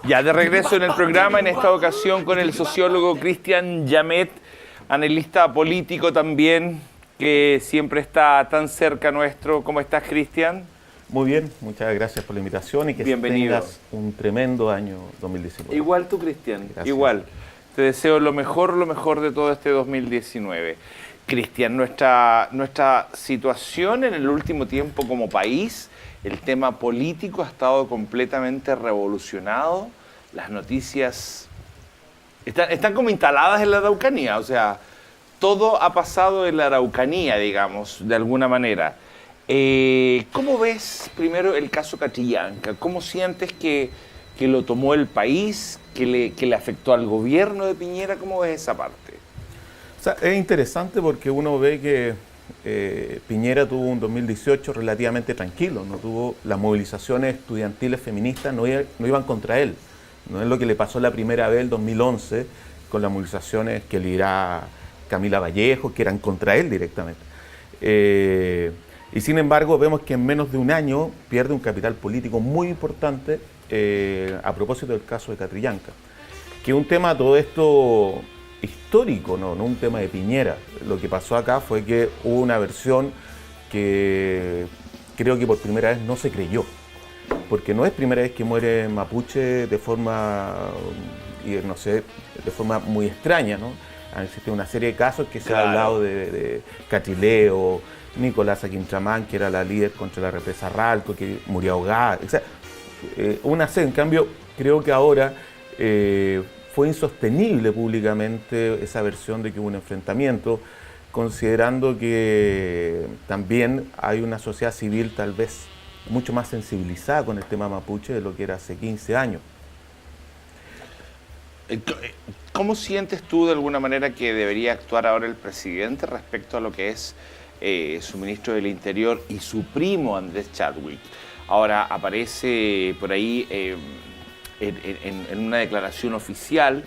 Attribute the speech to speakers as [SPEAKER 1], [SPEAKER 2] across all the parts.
[SPEAKER 1] Ya de regreso en el programa, en esta ocasión con el sociólogo Cristian Llamet, analista político también, que siempre está tan cerca nuestro. ¿Cómo estás, Cristian?
[SPEAKER 2] Muy bien, muchas gracias por la invitación y que tengas un tremendo año 2019.
[SPEAKER 1] Igual tú, Cristian, igual. Te deseo lo mejor de todo este 2019. Cristian, nuestra situación en el último tiempo como país, el tema político ha estado completamente revolucionado. Las noticias están como instaladas en la Araucanía, o sea, todo ha pasado en la Araucanía, digamos, de alguna manera. ¿Cómo ves primero el caso Catrillanca? ¿Cómo sientes que lo tomó el país, que le afectó al gobierno de Piñera? ¿Cómo ves esa parte?
[SPEAKER 2] O sea, es interesante porque uno ve que Piñera tuvo un 2018 relativamente tranquilo, no tuvo las movilizaciones estudiantiles feministas, no iban contra él. No es lo que le pasó la primera vez, el 2011, con las movilizaciones que lideraba Camila Vallejo, que eran contra él directamente. Y sin embargo, vemos que en menos de un año pierde un capital político muy importante a propósito del caso de Catrillanca, que es un tema todo esto histórico, no un tema de Piñera. Lo que pasó acá fue que hubo una versión que creo que por primera vez no se creyó, porque no es primera vez que muere mapuche de forma, no sé, de forma muy extraña, ¿no? Existe una serie de casos que se ha hablado de Catrileo, Nicolasa Quintramán, que era la líder contra la represa Ralco, que murió ahogada. O sea, en cambio, creo que ahora fue insostenible públicamente esa versión de que hubo un enfrentamiento, considerando que también hay una sociedad civil tal vez mucho más sensibilizada con el tema mapuche de lo que era hace 15 años.
[SPEAKER 1] ¿Cómo sientes tú de alguna manera que debería actuar ahora el presidente respecto a lo que es su ministro del Interior y su primo Andrés Chadwick? Ahora aparece por ahí en una declaración oficial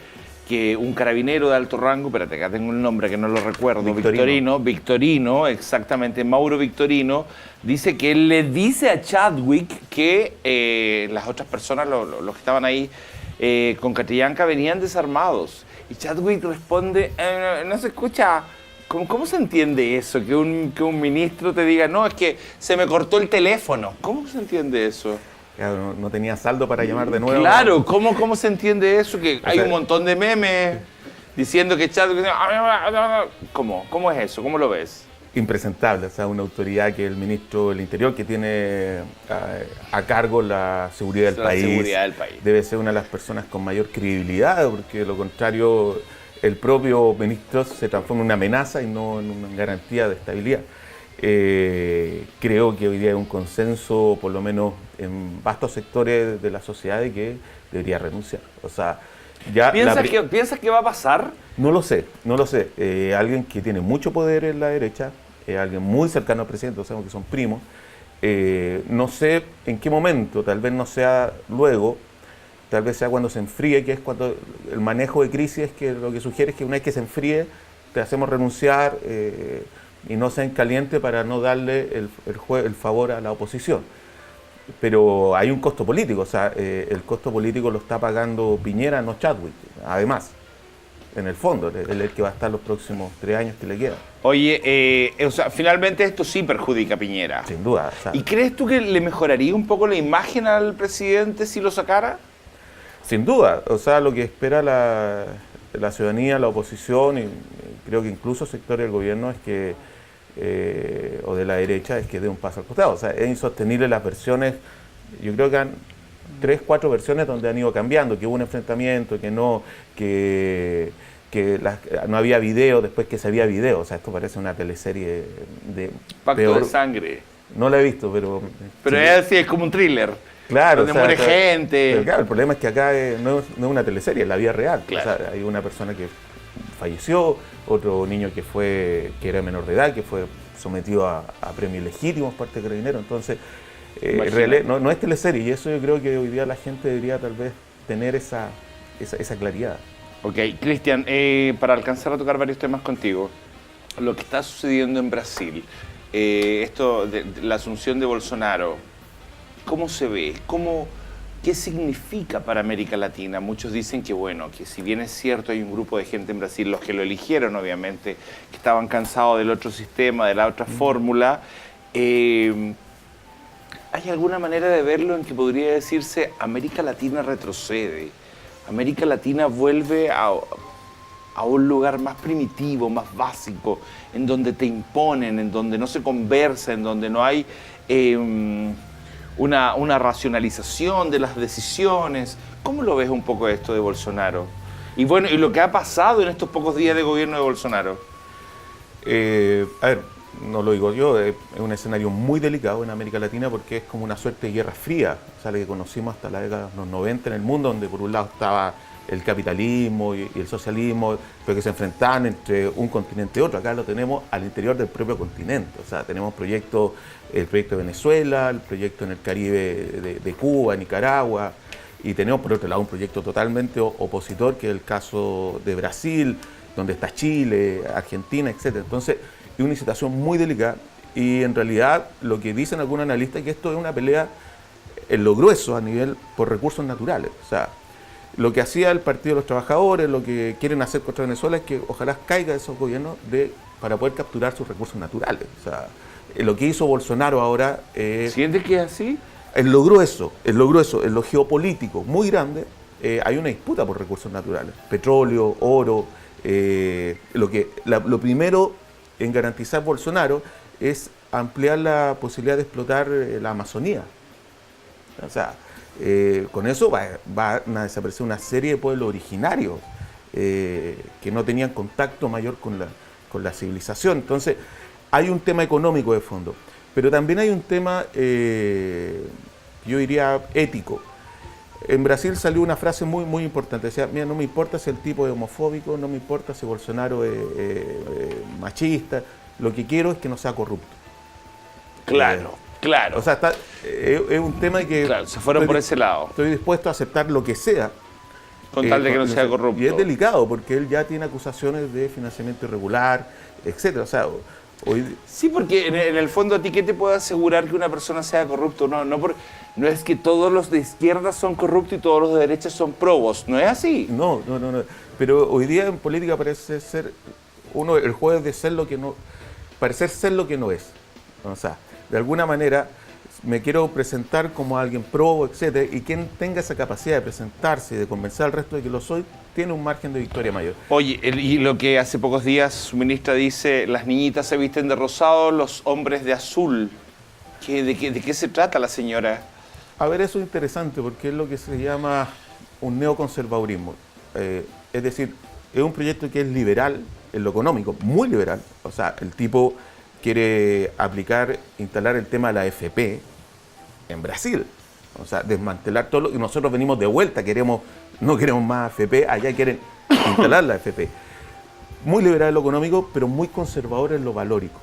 [SPEAKER 1] que un carabinero de alto rango, espérate, acá tengo el nombre que no lo recuerdo, Victorino, exactamente, Mauro Victorino, dice que él le dice a Chadwick que las otras personas, los que estaban ahí con Catrillanca, venían desarmados. Y Chadwick responde, no se escucha. ¿Cómo se entiende eso? Que un ministro te diga, no, es que se me cortó el teléfono. ¿Cómo se entiende eso?
[SPEAKER 2] Claro, no tenía saldo para llamar de nuevo.
[SPEAKER 1] Claro, ¿cómo se entiende eso? Que hay un montón de memes diciendo que Chadwick... ¿Cómo es eso? ¿Cómo lo ves?
[SPEAKER 2] Impresentable, o sea, una autoridad que es el ministro del Interior, que tiene a cargo la seguridad del país. Debe ser una de las personas con mayor credibilidad, porque de lo contrario el propio ministro se transforma en una amenaza y no en una garantía de estabilidad. Creo que hoy día hay un consenso, por lo menos en vastos sectores de la sociedad, de que debería renunciar. O sea, ya
[SPEAKER 1] ¿Piensas que va a pasar?
[SPEAKER 2] No lo sé. Alguien que tiene mucho poder en la derecha, alguien muy cercano al presidente, sabemos que son primos. No sé en qué momento, tal vez no sea luego, tal vez sea cuando se enfríe, que es cuando el manejo de crisis es que lo que sugiere es que una vez que se enfríe, te hacemos renunciar y no sea en caliente para no darle el favor a la oposición. Pero hay un costo político, o sea, el costo político lo está pagando Piñera, no Chadwick, además, en el fondo, es el que va a estar los próximos 3 años que le quedan.
[SPEAKER 1] Oye, o sea, finalmente esto sí perjudica a Piñera.
[SPEAKER 2] Sin duda. O sea,
[SPEAKER 1] ¿Y crees tú que le mejoraría un poco la imagen al presidente si lo sacara?
[SPEAKER 2] Sin duda, o sea, lo que espera la ciudadanía, la oposición y creo que incluso sectores del gobierno es que, o de la derecha, es que dé un paso al costado. O sea, es insostenible las versiones, yo creo que han 3, 4 versiones donde han ido cambiando, que hubo un enfrentamiento, no había video, después que se había video. O sea, esto parece una teleserie de
[SPEAKER 1] Pacto de sangre.
[SPEAKER 2] No la he visto, pero...
[SPEAKER 1] Pero sí, es como un thriller.
[SPEAKER 2] Claro,
[SPEAKER 1] donde muere gente.
[SPEAKER 2] Pero claro, el problema es que acá no es una teleserie, es la vida real.
[SPEAKER 1] Claro.
[SPEAKER 2] O sea, hay una persona que falleció, otro niño que era menor de edad, que fue sometido a premios legítimos por parte de Carabineros. Entonces, no es teleserie, y eso yo creo que hoy día la gente debería tal vez tener esa claridad.
[SPEAKER 1] Ok, Cristian, para alcanzar a tocar varios temas contigo, lo que está sucediendo en Brasil, esto de la asunción de Bolsonaro, ¿cómo se ve? ¿Qué significa para América Latina? Muchos dicen que, bueno, que si bien es cierto hay un grupo de gente en Brasil, los que lo eligieron obviamente, que estaban cansados del otro sistema, de la otra fórmula, ¿hay alguna manera de verlo en que podría decirse América Latina retrocede? América Latina vuelve a un lugar más primitivo, más básico, en donde te imponen, en donde no se conversa, en donde no hay una racionalización de las decisiones. ¿Cómo lo ves un poco esto de Bolsonaro? Y bueno, y lo que ha pasado en estos pocos días de gobierno de Bolsonaro.
[SPEAKER 2] A ver, no lo digo yo, es un escenario muy delicado en América Latina porque es como una suerte de guerra fría, o sea, la que conocimos hasta la década de los 90 en el mundo, donde por un lado estaba el capitalismo y el socialismo, pero que se enfrentaban entre un continente y otro. Acá lo tenemos al interior del propio continente, o sea, tenemos proyectos, el proyecto de Venezuela, el proyecto en el Caribe de Cuba, Nicaragua, y tenemos por otro lado un proyecto totalmente opositor, que es el caso de Brasil, donde está Chile, Argentina, etc. Entonces, es una situación muy delicada y en realidad lo que dicen algunos analistas es que esto es una pelea en lo grueso a nivel por recursos naturales. O sea, lo que hacía el Partido de los Trabajadores, lo que quieren hacer contra Venezuela es que ojalá caiga esos gobiernos para poder capturar sus recursos naturales. O sea, lo que hizo Bolsonaro ahora...
[SPEAKER 1] ¿Sientes que es así?
[SPEAKER 2] En lo grueso, en lo geopolítico muy grande, hay una disputa por recursos naturales. Petróleo, oro, lo primero en garantizar Bolsonaro es ampliar la posibilidad de explotar la Amazonía. O sea, con eso van a desaparecer una serie de pueblos originarios que no tenían contacto mayor con la civilización. Entonces, hay un tema económico de fondo, pero también hay un tema, yo diría, ético. En Brasil salió una frase muy, muy importante. Decía, mira, no me importa si el tipo es homofóbico, no me importa si Bolsonaro es machista, lo que quiero es que no sea corrupto.
[SPEAKER 1] Claro, claro.
[SPEAKER 2] O sea, es un tema que...
[SPEAKER 1] Claro, se fueron por ese lado.
[SPEAKER 2] Estoy dispuesto a aceptar lo que sea.
[SPEAKER 1] Con tal de que no sea corrupto.
[SPEAKER 2] Y es delicado, porque él ya tiene acusaciones de financiamiento irregular, etcétera. O sea,
[SPEAKER 1] sí, porque en el fondo, ¿a ti qué te puede asegurar que una persona sea corrupto? No es que todos los de izquierda son corruptos y todos los de derecha son probos, ¿no es así?
[SPEAKER 2] No. Pero hoy día en política parece ser el juego de ser lo que no, parecer ser lo que no es. O sea, de alguna manera me quiero presentar como alguien probo, etcétera, y quien tenga esa capacidad de presentarse y de convencer al resto de que lo soy, tiene un margen de victoria mayor.
[SPEAKER 1] Oye, y lo que hace pocos días su ministra dice, las niñitas se visten de rosado, los hombres de azul. ¿De qué se trata la señora?
[SPEAKER 2] A ver, eso es interesante porque es lo que se llama un neoconservadurismo. Es decir, es un proyecto que es liberal en lo económico, muy liberal. O sea, el tipo quiere instalar el tema de la AFP en Brasil. O sea, desmantelar todo y nosotros venimos de vuelta, no queremos más AFP, allá quieren instalar la AFP. Muy liberal en lo económico, pero muy conservador en lo valórico.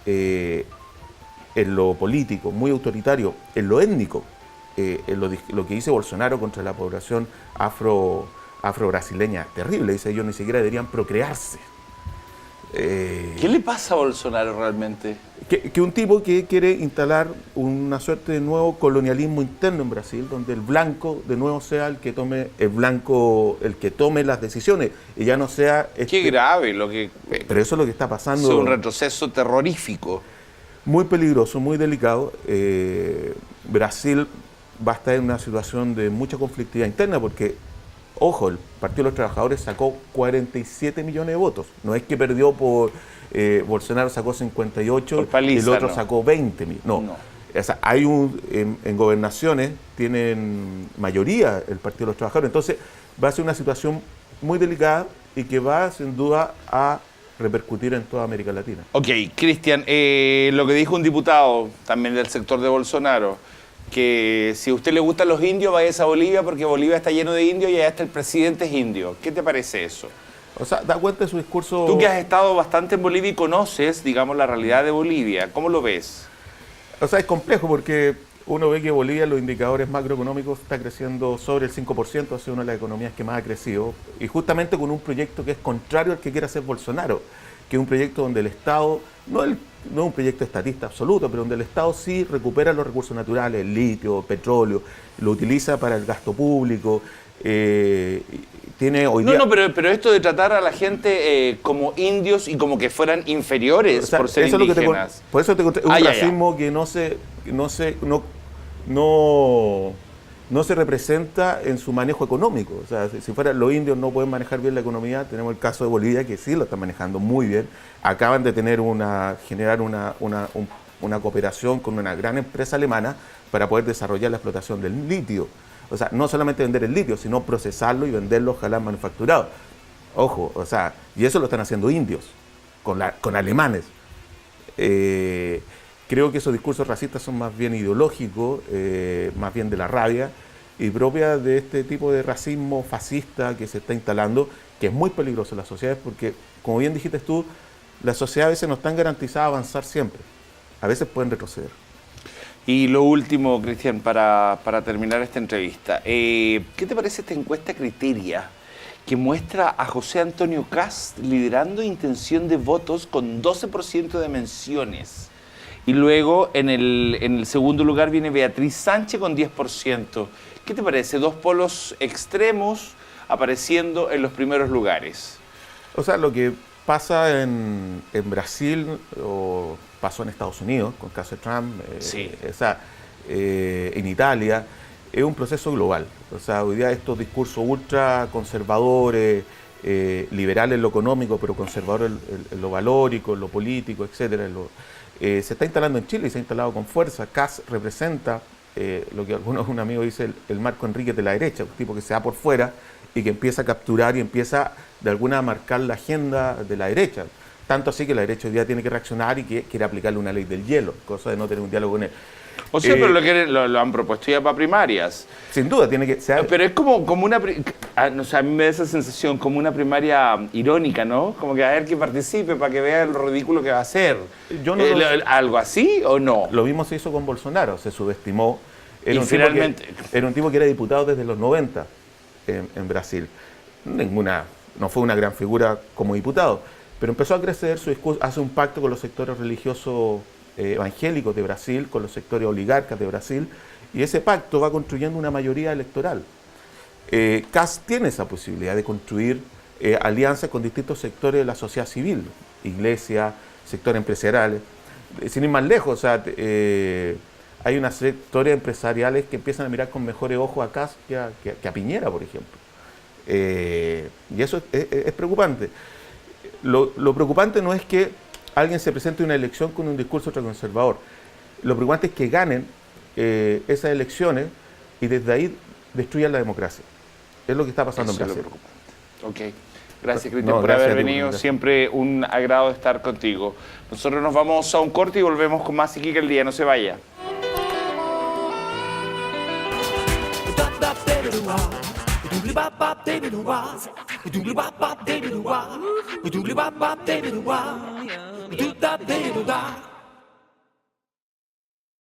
[SPEAKER 2] En lo político, muy autoritario, en lo étnico, en lo que dice Bolsonaro contra la población afro-brasileña, terrible, dice ellos ni siquiera deberían procrearse.
[SPEAKER 1] ¿Qué le pasa a Bolsonaro realmente?
[SPEAKER 2] Que un tipo que quiere instalar una suerte de nuevo colonialismo interno en Brasil, donde el blanco de nuevo sea el que tome las decisiones y ya no sea...
[SPEAKER 1] Qué grave lo que...
[SPEAKER 2] Pero eso es lo que está pasando.
[SPEAKER 1] Es un retroceso terrorífico.
[SPEAKER 2] Muy peligroso, muy delicado. Brasil va a estar en una situación de mucha conflictividad interna porque, ojo, el Partido de los Trabajadores sacó 47 millones de votos. No es que perdió Bolsonaro sacó 58
[SPEAKER 1] por paliza,
[SPEAKER 2] y el otro sacó 20 millones. No. O sea, en gobernaciones tienen mayoría el Partido de los Trabajadores. Entonces va a ser una situación muy delicada y que va sin duda a repercutir en toda América Latina.
[SPEAKER 1] Ok, Cristian, lo que dijo un diputado también del sector de Bolsonaro, que si a usted le gustan los indios, vaya a Bolivia porque Bolivia está lleno de indios y allá hasta el presidente es indio. ¿Qué te parece eso?
[SPEAKER 2] O sea, da cuenta de su discurso...
[SPEAKER 1] Tú que has estado bastante en Bolivia y conoces, digamos, la realidad de Bolivia, ¿cómo lo ves?
[SPEAKER 2] O sea, es complejo porque uno ve que Bolivia, los indicadores macroeconómicos, está creciendo sobre el 5%, ha sido una de las economías que más ha crecido, y justamente con un proyecto que es contrario al que quiere hacer Bolsonaro, que es un proyecto donde el Estado, no es un proyecto estatista absoluto, pero donde el Estado sí recupera los recursos naturales, el litio, petróleo, lo utiliza para el gasto público. Tiene hoy día...
[SPEAKER 1] pero esto de tratar a la gente como indios y como que fueran inferiores, o sea, por ser indígenas.
[SPEAKER 2] Por eso te conté, un racismo que no se representa en su manejo económico. O sea, si fuera los indios no pueden manejar bien la economía, tenemos el caso de Bolivia que sí lo está manejando muy bien. Acaban de generar una cooperación con una gran empresa alemana para poder desarrollar la explotación del litio. O sea, no solamente vender el litio, sino procesarlo y venderlo ojalá manufacturado. Ojo, o sea, y eso lo están haciendo indios, con alemanes. Creo que esos discursos racistas son más bien ideológicos, más bien de la rabia, y propia de este tipo de racismo fascista que se está instalando, que es muy peligroso en las sociedades, porque, como bien dijiste tú, las sociedades a veces no están garantizadas a avanzar siempre. A veces pueden retroceder.
[SPEAKER 1] Y lo último, Cristian, para terminar esta entrevista. ¿Qué te parece esta encuesta Criteria que muestra a José Antonio Kast liderando intención de votos con 12% de menciones? Y luego en el segundo lugar viene Beatriz Sánchez con 10%. ¿Qué te parece? Dos polos extremos apareciendo en los primeros lugares.
[SPEAKER 2] O sea, lo que pasa en Brasil o pasó en Estados Unidos con el caso de Trump,
[SPEAKER 1] sí.
[SPEAKER 2] En Italia, es un proceso global. O sea, hoy día estos discursos ultra conservadores, liberales en lo económico, pero conservadores en lo valórico, en lo político, etcétera, se está instalando en Chile y se ha instalado con fuerza. Kast representa lo que un amigo dice el Marco Enríquez de la derecha, un tipo que se da por fuera y que empieza a capturar y empieza de alguna a marcar la agenda de la derecha. Tanto así que la derecha hoy día tiene que reaccionar y que quiere aplicarle una ley del hielo, cosa de no tener un diálogo con él.
[SPEAKER 1] O sea, pero lo han propuesto ya para primarias.
[SPEAKER 2] Sin duda, tiene que ser...
[SPEAKER 1] Pero es como una... O sea, a mí me da esa sensación como una primaria irónica, ¿no? Como que a ver que participe para que vea lo ridículo que va a hacer. ¿Algo así o no?
[SPEAKER 2] Lo mismo se hizo con Bolsonaro, se subestimó.
[SPEAKER 1] Era
[SPEAKER 2] un tipo que era diputado desde los 90 en Brasil. No fue una gran figura como diputado, pero empezó a crecer su discurso, hace un pacto con los sectores religiosos evangélicos de Brasil, con los sectores oligarcas de Brasil, y ese pacto va construyendo una mayoría electoral. Kast tiene esa posibilidad de construir alianzas con distintos sectores de la sociedad civil, iglesia, sectores empresariales. Sin ir más lejos, o sea, hay unas sectores empresariales que empiezan a mirar con mejores ojos a Kast que a Piñera, por ejemplo. Y eso es preocupante. Lo preocupante no es que alguien se presente en una elección con un discurso ultraconservador. Lo preocupante es que ganen esas elecciones y desde ahí destruyan la democracia. Es lo que está pasando en Brasil.
[SPEAKER 1] Ok. Gracias, Cristian, por haber venido. Gracias. Siempre un agrado estar contigo. Nosotros nos vamos a un corte y volvemos con más Iquique al Día. No se vaya.